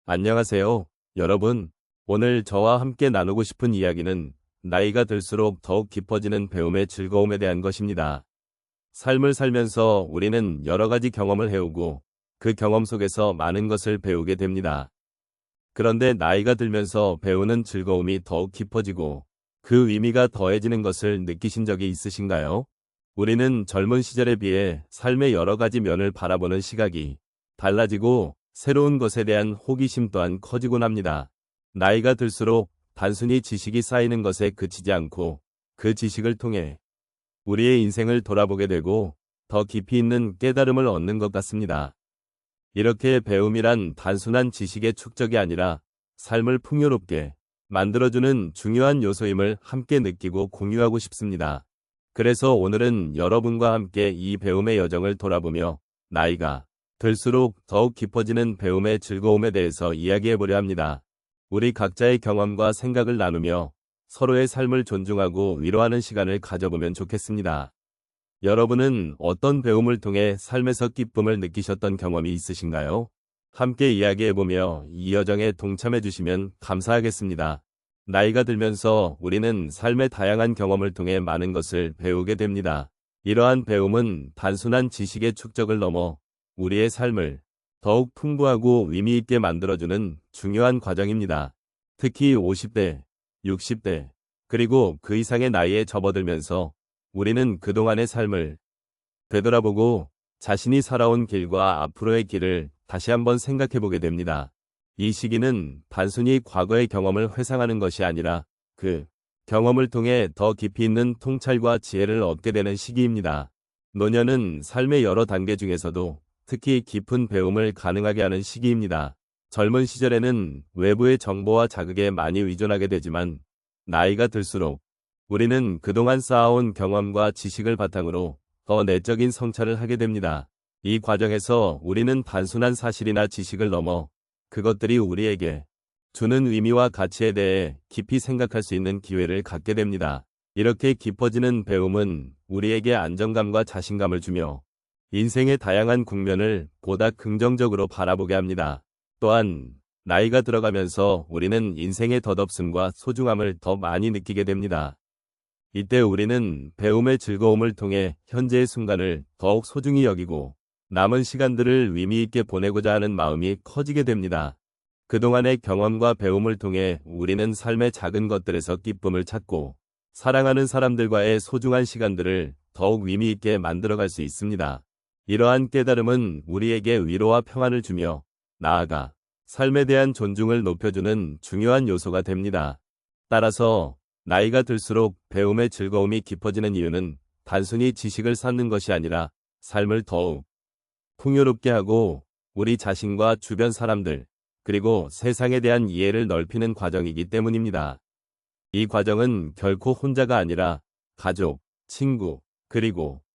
안녕하세요, 여러분. 오늘 저와 함께 나누고 싶은 이야기는 나이가 들수록 더욱 깊어지는 배움의 즐거움에 대한 것입니다. 삶을 살면서 우리는 여러 가지 경험을 해오고 그 경험 속에서 많은 것을 배우게 됩니다. 그런데 나이가 들면서 배우는 즐거움이 더욱 깊어지고 그 의미가 더해지는 것을 느끼신 적이 있으신가요? 우리는 젊은 시절에 비해 삶의 여러 가지 면을 바라보는 시각이 달라지고 새로운 것에 대한 호기심 또한 커지곤 합니다. 나이가 들수록 단순히 지식이 쌓이는 것에 그치지 않고 그 지식을 통해 우리의 인생을 돌아보게 되고 더 깊이 있는 깨달음을 얻는 것 같습니다. 이렇게 배움이란 단순한 지식의 축적이 아니라 삶을 풍요롭게 만들어주는 중요한 요소임을 함께 느끼고 공유하고 싶습니다. 그래서 오늘은 여러분과 함께 이 배움의 여정을 돌아보며 나이가 들수록 더욱 깊어지는 배움의 즐거움에 대해서 이야기해보려 합니다. 우리 각자의 경험과 생각을 나누며 서로의 삶을 존중하고 위로하는 시간을 가져보면 좋겠습니다. 여러분은 어떤 배움을 통해 삶에서 기쁨을 느끼셨던 경험이 있으신가요? 함께 이야기해보며 이 여정에 동참해주시면 감사하겠습니다. 나이가 들면서 우리는 삶의 다양한 경험을 통해 많은 것을 배우게 됩니다. 이러한 배움은 단순한 지식의 축적을 넘어 우리의 삶을 더욱 풍부하고 의미 있게 만들어주는 중요한 과정입니다. 특히 50대, 60대, 그리고 그 이상의 나이에 접어들면서 우리는 그동안의 삶을 되돌아보고 자신이 살아온 길과 앞으로의 길을 다시 한번 생각해보게 됩니다. 이 시기는 단순히 과거의 경험을 회상하는 것이 아니라 그 경험을 통해 더 깊이 있는 통찰과 지혜를 얻게 되는 시기입니다. 노년은 삶의 여러 단계 중에서도 특히 깊은 배움을 가능하게 하는 시기입니다. 젊은 시절에는 외부의 정보와 자극에 많이 의존하게 되지만 나이가 들수록 우리는 그동안 쌓아온 경험과 지식을 바탕으로 더 내적인 성찰을 하게 됩니다. 이 과정에서 우리는 단순한 사실이나 지식을 넘어 그것들이 우리에게 주는 의미와 가치에 대해 깊이 생각할 수 있는 기회를 갖게 됩니다. 이렇게 깊어지는 배움은 우리에게 안정감과 자신감을 주며 인생의 다양한 국면을 보다 긍정적으로 바라보게 합니다. 또한 나이가 들어가면서 우리는 인생의 덧없음과 소중함을 더 많이 느끼게 됩니다. 이때 우리는 배움의 즐거움을 통해 현재의 순간을 더욱 소중히 여기고 남은 시간들을 의미 있게 보내고자 하는 마음이 커지게 됩니다. 그동안의 경험과 배움을 통해 우리는 삶의 작은 것들에서 기쁨을 찾고 사랑하는 사람들과의 소중한 시간들을 더욱 의미 있게 만들어갈 수 있습니다. 이러한 깨달음은 우리에게 위로와 평안을 주며 나아가 삶에 대한 존중을 높여주는 중요한 요소가 됩니다. 따라서 나이가 들수록 배움의 즐거움이 깊어지는 이유는 단순히 지식을 쌓는 것이 아니라 삶을 더욱 풍요롭게 하고 우리 자신과 주변 사람들 그리고 세상에 대한 이해를 넓히는 과정이기 때문입니다. 이 과정은 결코 혼자가 아니라 가족, 친구, 그리고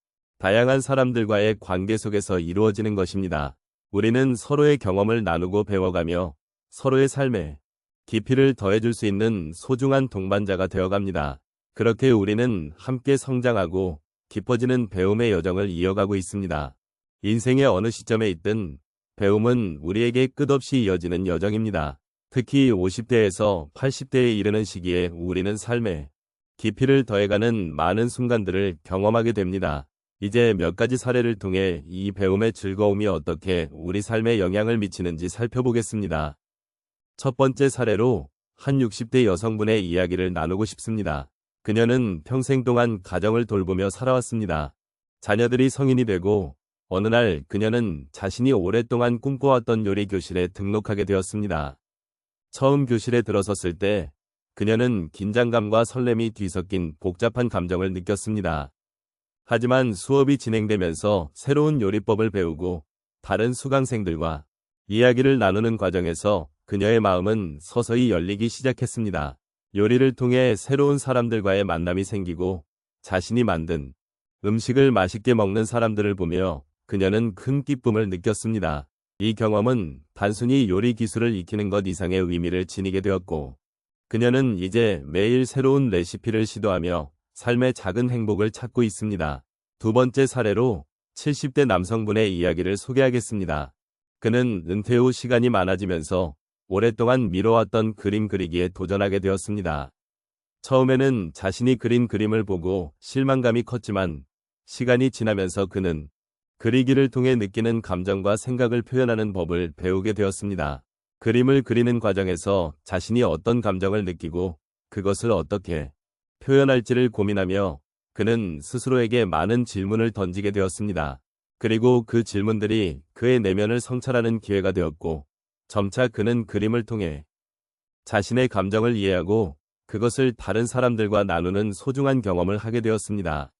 다양한 사람들과의 관계 속에서 이루어지는 것입니다. 우리는 서로의 경험을 나누고 배워가며 서로의 삶에 깊이를 더해줄 수 있는 소중한 동반자가 되어갑니다. 그렇게 우리는 함께 성장하고 깊어지는 배움의 여정을 이어가고 있습니다. 인생의 어느 시점에 있든 배움은 우리에게 끝없이 이어지는 여정입니다. 특히 50대에서 80대에 이르는 시기에 우리는 삶에 깊이를 더해가는 많은 순간들을 경험하게 됩니다. 이제 몇 가지 사례를 통해 이 배움의 즐거움이 어떻게 우리 삶에 영향을 미치는지 살펴보겠습니다. 첫 번째 사례로 한 60대 여성분의 이야기를 나누고 싶습니다. 그녀는 평생 동안 가정을 돌보며 살아왔습니다. 자녀들이 성인이 되고 어느 날 그녀는 자신이 오랫동안 꿈꿔왔던 요리 교실에 등록하게 되었습니다. 처음 교실에 들어섰을 때 그녀는 긴장감과 설렘이 뒤섞인 복잡한 감정을 느꼈습니다. 하지만 수업이 진행되면서 새로운 요리법을 배우고 다른 수강생들과 이야기를 나누는 과정에서 그녀의 마음은 서서히 열리기 시작했습니다. 요리를 통해 새로운 사람들과의 만남이 생기고 자신이 만든 음식을 맛있게 먹는 사람들을 보며 그녀는 큰 기쁨을 느꼈습니다. 이 경험은 단순히 요리 기술을 익히는 것 이상의 의미를 지니게 되었고 그녀는 이제 매일 새로운 레시피를 시도하며 삶의 작은 행복을 찾고 있습니다. 두 번째 사례로 70대 남성분의 이야기를 소개하겠습니다. 그는 은퇴 후 시간이 많아지면서 오랫동안 미뤄왔던 그림 그리기에 도전하게 되었습니다. 처음에는 자신이 그린 그림을 보고 실망감이 컸지만 시간이 지나면서 그는 그리기를 통해 느끼는 감정과 생각을 표현하는 법을 배우게 되었습니다. 그림을 그리는 과정에서 자신이 어떤 감정을 느끼고 그것을 어떻게 표현할지를 고민하며 그는 스스로에게 많은 질문을 던지게 되었습니다. 그리고 그 질문들이 그의 내면을 성찰하는 기회가 되었고, 점차 그는 그림을 통해 자신의 감정을 이해하고 그것을 다른 사람들과 나누는 소중한 경험을 하게 되었습니다.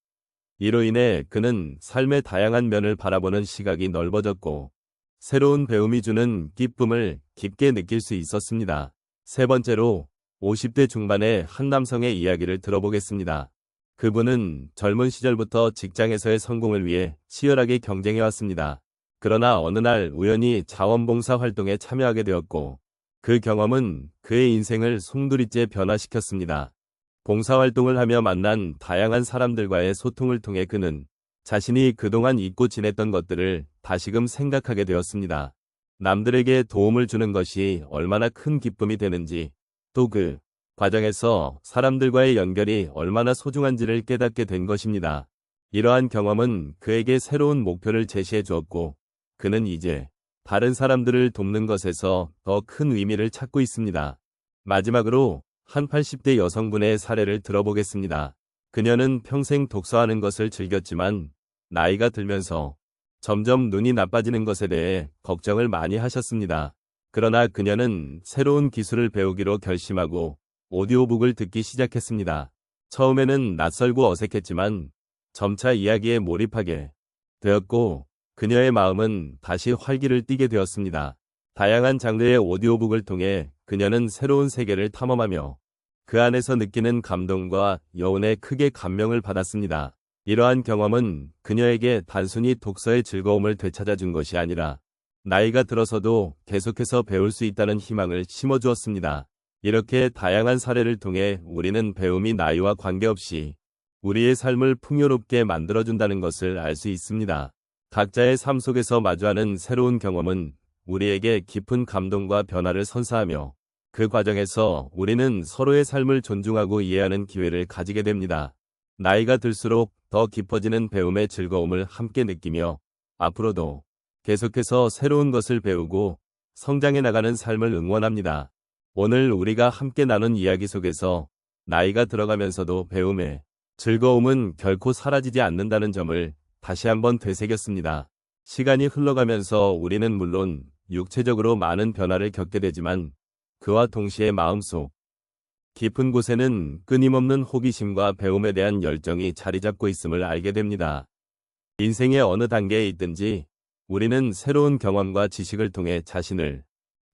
이로 인해 그는 삶의 다양한 면을 바라보는 시각이 넓어졌고, 새로운 배움이 주는 기쁨을 깊게 느낄 수 있었습니다. 세 번째로, 50대 중반의 한 남성의 이야기를 들어보겠습니다. 그분은 젊은 시절부터 직장에서의 성공을 위해 치열하게 경쟁해왔습니다. 그러나 어느 날 우연히 자원봉사 활동에 참여하게 되었고, 그 경험은 그의 인생을 송두리째 변화시켰습니다. 봉사활동을 하며 만난 다양한 사람들과의 소통을 통해 그는 자신이 그동안 잊고 지냈던 것들을 다시금 생각하게 되었습니다. 남들에게 도움을 주는 것이 얼마나 큰 기쁨이 되는지, 또 그 과정에서 사람들과의 연결이 얼마나 소중한지를 깨닫게 된 것입니다. 이러한 경험은 그에게 새로운 목표를 제시해 주었고, 그는 이제 다른 사람들을 돕는 것에서 더 큰 의미를 찾고 있습니다. 마지막으로 한 80대 여성분의 사례를 들어보겠습니다. 그녀는 평생 독서하는 것을 즐겼지만 나이가 들면서 점점 눈이 나빠지는 것에 대해 걱정을 많이 하셨습니다. 그러나 그녀는 새로운 기술을 배우기로 결심하고 오디오북을 듣기 시작했습니다. 처음에는 낯설고 어색했지만 점차 이야기에 몰입하게 되었고, 그녀의 마음은 다시 활기를 띠게 되었습니다. 다양한 장르의 오디오북을 통해 그녀는 새로운 세계를 탐험하며 그 안에서 느끼는 감동과 여운에 크게 감명을 받았습니다. 이러한 경험은 그녀에게 단순히 독서의 즐거움을 되찾아준 것이 아니라 나이가 들어서도 계속해서 배울 수 있다는 희망을 심어주었습니다. 이렇게 다양한 사례를 통해 우리는 배움이 나이와 관계없이 우리의 삶을 풍요롭게 만들어준다는 것을 알 수 있습니다. 각자의 삶 속에서 마주하는 새로운 경험은 우리에게 깊은 감동과 변화를 선사하며 그 과정에서 우리는 서로의 삶을 존중하고 이해하는 기회를 가지게 됩니다. 나이가 들수록 더 깊어지는 배움의 즐거움을 함께 느끼며 앞으로도 계속해서 새로운 것을 배우고 성장해 나가는 삶을 응원합니다. 오늘 우리가 함께 나눈 이야기 속에서 나이가 들어가면서도 배움의 즐거움은 결코 사라지지 않는다는 점을 다시 한번 되새겼습니다. 시간이 흘러가면서 우리는 물론 육체적으로 많은 변화를 겪게 되지만 그와 동시에 마음속 깊은 곳에는 끊임없는 호기심과 배움에 대한 열정이 자리 잡고 있음을 알게 됩니다. 인생의 어느 단계에 있든지 우리는 새로운 경험과 지식을 통해 자신을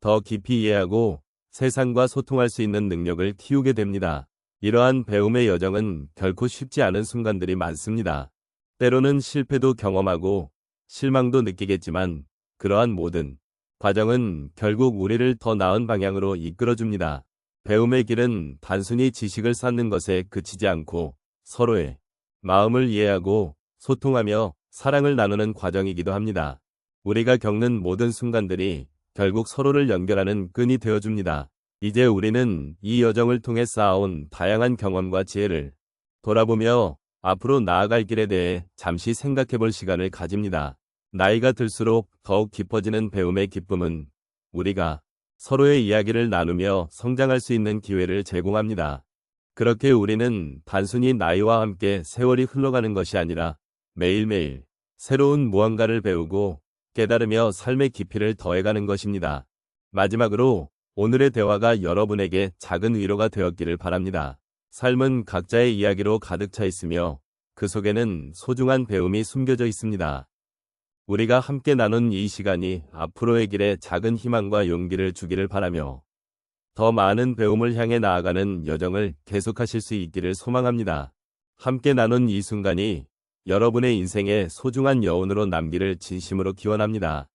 더 깊이 이해하고 세상과 소통할 수 있는 능력을 키우게 됩니다. 이러한 배움의 여정은 결코 쉽지 않은 순간들이 많습니다. 때로는 실패도 경험하고 실망도 느끼겠지만 그러한 모든 과정은 결국 우리를 더 나은 방향으로 이끌어줍니다. 배움의 길은 단순히 지식을 쌓는 것에 그치지 않고 서로의 마음을 이해하고 소통하며 사랑을 나누는 과정이기도 합니다. 우리가 겪는 모든 순간들이 결국 서로를 연결하는 끈이 되어줍니다. 이제 우리는 이 여정을 통해 쌓아온 다양한 경험과 지혜를 돌아보며 앞으로 나아갈 길에 대해 잠시 생각해 볼 시간을 가집니다. 나이가 들수록 더욱 깊어지는 배움의 기쁨은 우리가 서로의 이야기를 나누며 성장할 수 있는 기회를 제공합니다. 그렇게 우리는 단순히 나이와 함께 세월이 흘러가는 것이 아니라 매일매일 새로운 무언가를 배우고 깨달으며 삶의 깊이를 더해가는 것입니다. 마지막으로 오늘의 대화가 여러분에게 작은 위로가 되었기를 바랍니다. 삶은 각자의 이야기로 가득 차 있으며 그 속에는 소중한 배움이 숨겨져 있습니다. 우리가 함께 나눈 이 시간이 앞으로의 길에 작은 희망과 용기를 주기를 바라며 더 많은 배움을 향해 나아가는 여정을 계속하실 수 있기를 소망합니다. 함께 나눈 이 순간이 여러분의 인생에 소중한 여운으로 남기를 진심으로 기원합니다.